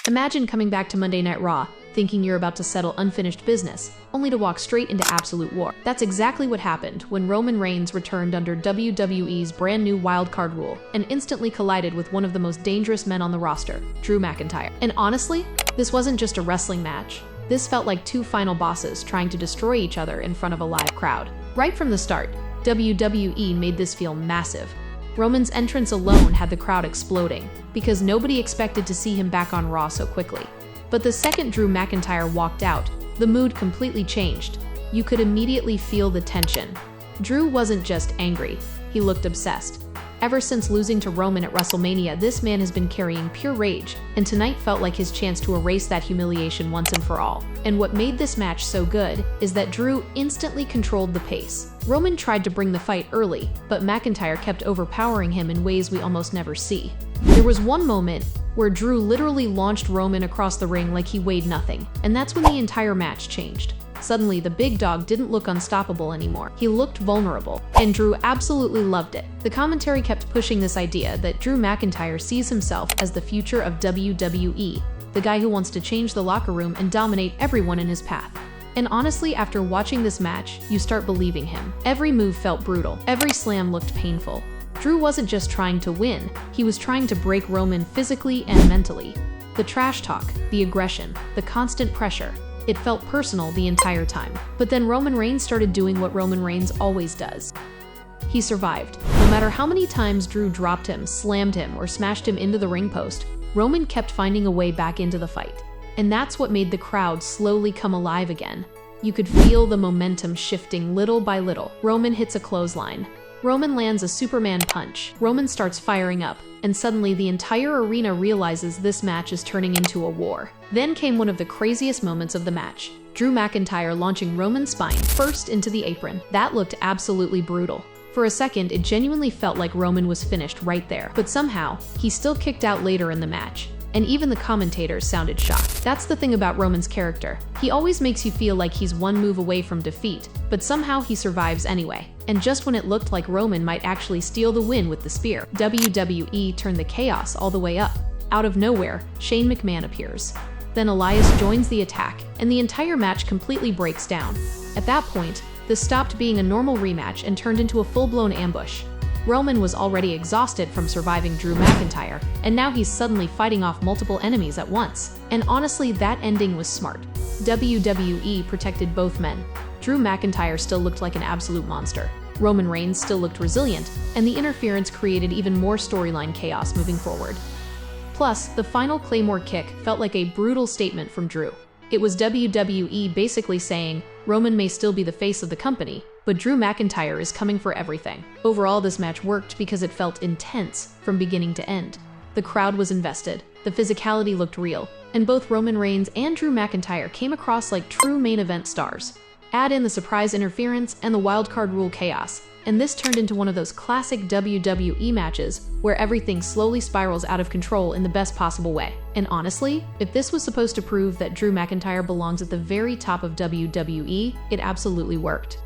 Imagine coming back to Monday Night Raw, thinking you're about to settle unfinished business, only to walk straight into absolute war. That's exactly what happened when Roman Reigns returned under WWE's brand new wildcard rule and instantly collided with one of the most dangerous men on the roster, Drew McIntyre. And honestly, this wasn't just a wrestling match. This felt like two final bosses trying to destroy each other in front of a live crowd. Right from the start, WWE made this feel massive. Roman's entrance alone had the crowd exploding, because nobody expected to see him back on Raw so quickly. But the second Drew McIntyre walked out, the mood completely changed. You could immediately feel the tension. Drew wasn't just angry, he looked obsessed. Ever since losing to Roman at WrestleMania, this man has been carrying pure rage, and tonight felt like his chance to erase that humiliation once and for all. And what made this match so good is that Drew instantly controlled the pace. Roman tried to bring the fight early, but McIntyre kept overpowering him in ways we almost never see. There was one moment where Drew literally launched Roman across the ring like he weighed nothing, and that's when the entire match changed. Suddenly, the big dog didn't look unstoppable anymore. He looked vulnerable, and Drew absolutely loved it. The commentary kept pushing this idea that Drew McIntyre sees himself as the future of WWE, the guy who wants to change the locker room and dominate everyone in his path. And honestly, after watching this match, you start believing him. Every move felt brutal. Every slam looked painful. Drew wasn't just trying to win, he was trying to break Roman physically and mentally. The trash talk, the aggression, the constant pressure. It felt personal the entire time. But then Roman Reigns started doing what Roman Reigns always does. He survived. No matter how many times Drew dropped him, slammed him, or smashed him into the ring post, Roman kept finding a way back into the fight. And that's what made the crowd slowly come alive again. You could feel the momentum shifting little by little. Roman hits a clothesline. Roman lands a Superman punch. Roman starts firing up, and suddenly the entire arena realizes this match is turning into a war. Then came one of the craziest moments of the match. Drew McIntyre launching Roman's spine first into the apron. That looked absolutely brutal. For a second, it genuinely felt like Roman was finished right there. But somehow, he still kicked out later in the match. And even the commentators sounded shocked. That's the thing about Roman's character. He always makes you feel like he's one move away from defeat, but somehow he survives anyway. And just when it looked like Roman might actually steal the win with the spear, WWE turned the chaos all the way up. Out of nowhere, Shane McMahon appears. Then Elias joins the attack, and the entire match completely breaks down. At that point, this stopped being a normal rematch and turned into a full-blown ambush. Roman was already exhausted from surviving Drew McIntyre, and now he's suddenly fighting off multiple enemies at once. And honestly, that ending was smart. WWE protected both men. Drew McIntyre still looked like an absolute monster. Roman Reigns still looked resilient, and the interference created even more storyline chaos moving forward. Plus, the final Claymore kick felt like a brutal statement from Drew. It was WWE basically saying, Roman may still be the face of the company, but Drew McIntyre is coming for everything. Overall, this match worked because it felt intense from beginning to end. The crowd was invested, the physicality looked real, and both Roman Reigns and Drew McIntyre came across like true main event stars. Add in the surprise interference and the wildcard rule chaos, and this turned into one of those classic WWE matches where everything slowly spirals out of control in the best possible way. And honestly, if this was supposed to prove that Drew McIntyre belongs at the very top of WWE, it absolutely worked.